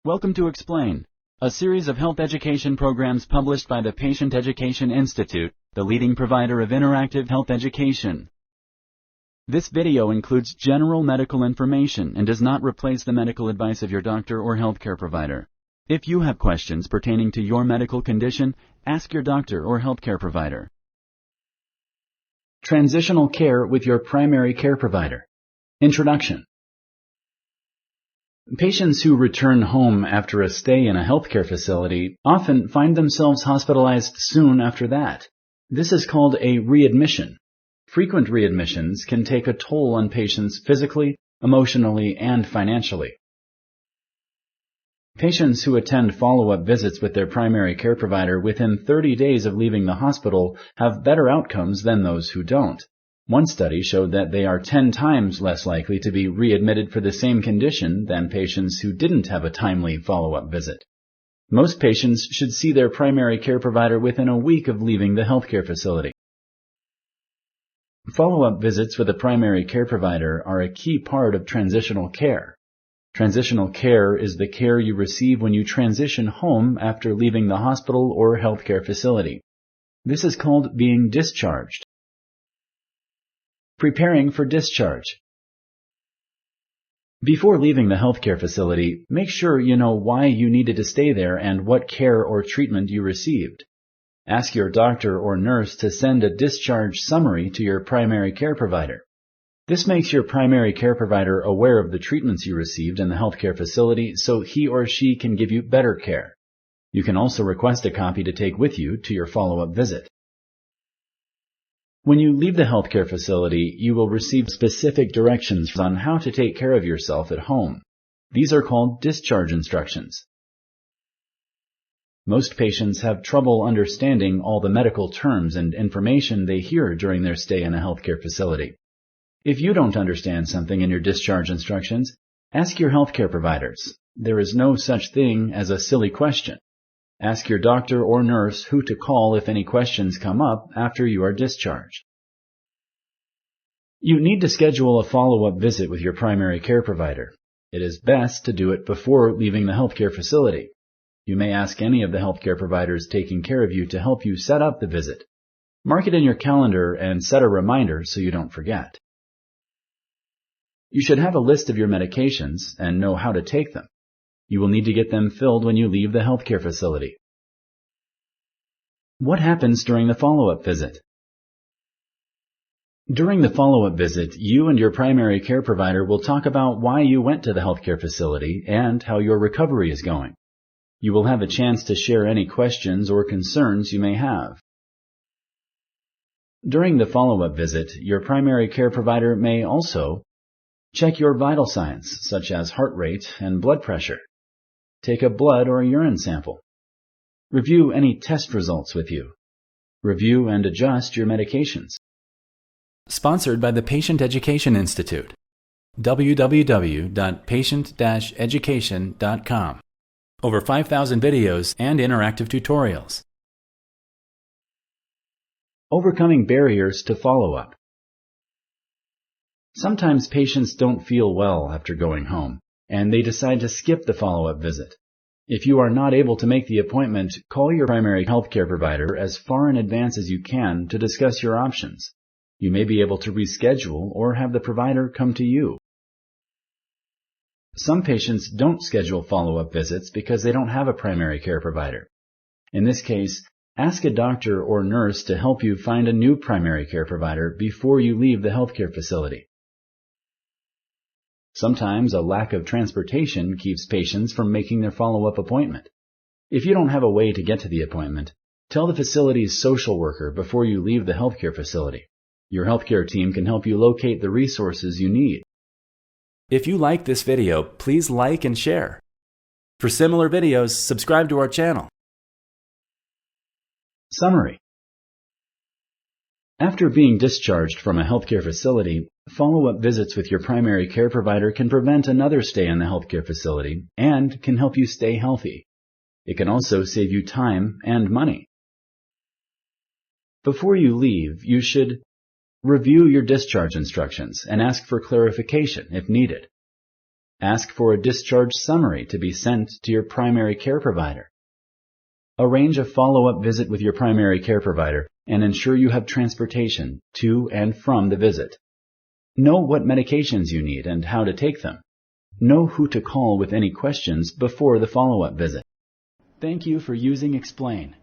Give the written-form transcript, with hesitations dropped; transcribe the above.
Welcome to Explain, a series of health education programs published by the Patient Education Institute, the leading provider of interactive health education. This video includes general medical information and does not replace the medical advice of your doctor or healthcare provider. If you have questions pertaining to your medical condition, ask your doctor or healthcare provider. Transitional care with your primary care provider. Introduction. Patients who return home after a stay in a healthcare facility often find themselves hospitalized soon after that. This is called a readmission. Frequent readmissions can take a toll on patients physically, emotionally, and financially. Patients who attend follow-up visits with their primary care provider within 30 days of leaving the hospital have better outcomes than those who don't. One study showed that they are 10 times less likely to be readmitted for the same condition than patients who didn't have a timely follow-up visit. Most patients should see their primary care provider within a week of leaving the healthcare facility. Follow-up visits with a primary care provider are a key part of transitional care. Transitional care is the care you receive when you transition home after leaving the hospital or healthcare facility. This is called being discharged. Preparing for discharge. Before leaving the healthcare facility, make sure you know why you needed to stay there and what care or treatment you received. Ask your doctor or nurse to send a discharge summary to your primary care provider. This makes your primary care provider aware of the treatments you received in the healthcare facility so he or she can give you better care. You can also request a copy to take with you to your follow-up visit. When you leave the healthcare facility, you will receive specific directions on how to take care of yourself at home. These are called discharge instructions. Most patients have trouble understanding all the medical terms and information they hear during their stay in a healthcare facility. If you don't understand something in your discharge instructions, ask your healthcare providers. There is no such thing as a silly question. Ask your doctor or nurse who to call if any questions come up after you are discharged. You need to schedule a follow-up visit with your primary care provider. It is best to do it before leaving the healthcare facility. You may ask any of the healthcare providers taking care of you to help you set up the visit. Mark it in your calendar and set a reminder so you don't forget. You should have a list of your medications and know how to take them. You will need to get them filled when you leave the healthcare facility. What happens during the follow-up visit? During the follow-up visit, you and your primary care provider will talk about why you went to the healthcare facility and how your recovery is going. You will have a chance to share any questions or concerns you may have. During the follow-up visit, your primary care provider may also check your vital signs, such as heart rate and blood pressure. Take a blood or urine sample. Review any test results with you. Review and adjust your medications. Sponsored by the Patient Education Institute. www.patient-education.com. Over 5,000 videos and interactive tutorials. Overcoming barriers to follow-up. Sometimes patients don't feel well after going home, and they decide to skip the follow-up visit. If you are not able to make the appointment, call your primary healthcare provider as far in advance as you can to discuss your options. You may be able to reschedule or have the provider come to you. Some patients don't schedule follow-up visits because they don't have a primary care provider. In this case, ask a doctor or nurse to help you find a new primary care provider before you leave the healthcare facility. Sometimes a lack of transportation keeps patients from making their follow-up appointment. If you don't have a way to get to the appointment, tell the facility's social worker before you leave the healthcare facility. Your healthcare team can help you locate the resources you need. If you like this video, please like and share. For similar videos, subscribe to our channel. Summary. After being discharged from a healthcare facility, follow-up visits with your primary care provider can prevent another stay in the healthcare facility and can help you stay healthy. It can also save you time and money. Before you leave, you should Review your discharge instructions and ask for clarification if needed. Ask for a discharge summary to be sent to your primary care provider. Arrange a follow-up visit with your primary care provider and ensure you have transportation to and from the visit. Know what medications you need and how to take them. Know who to call with any questions before the follow-up visit. Thank you for using Explain.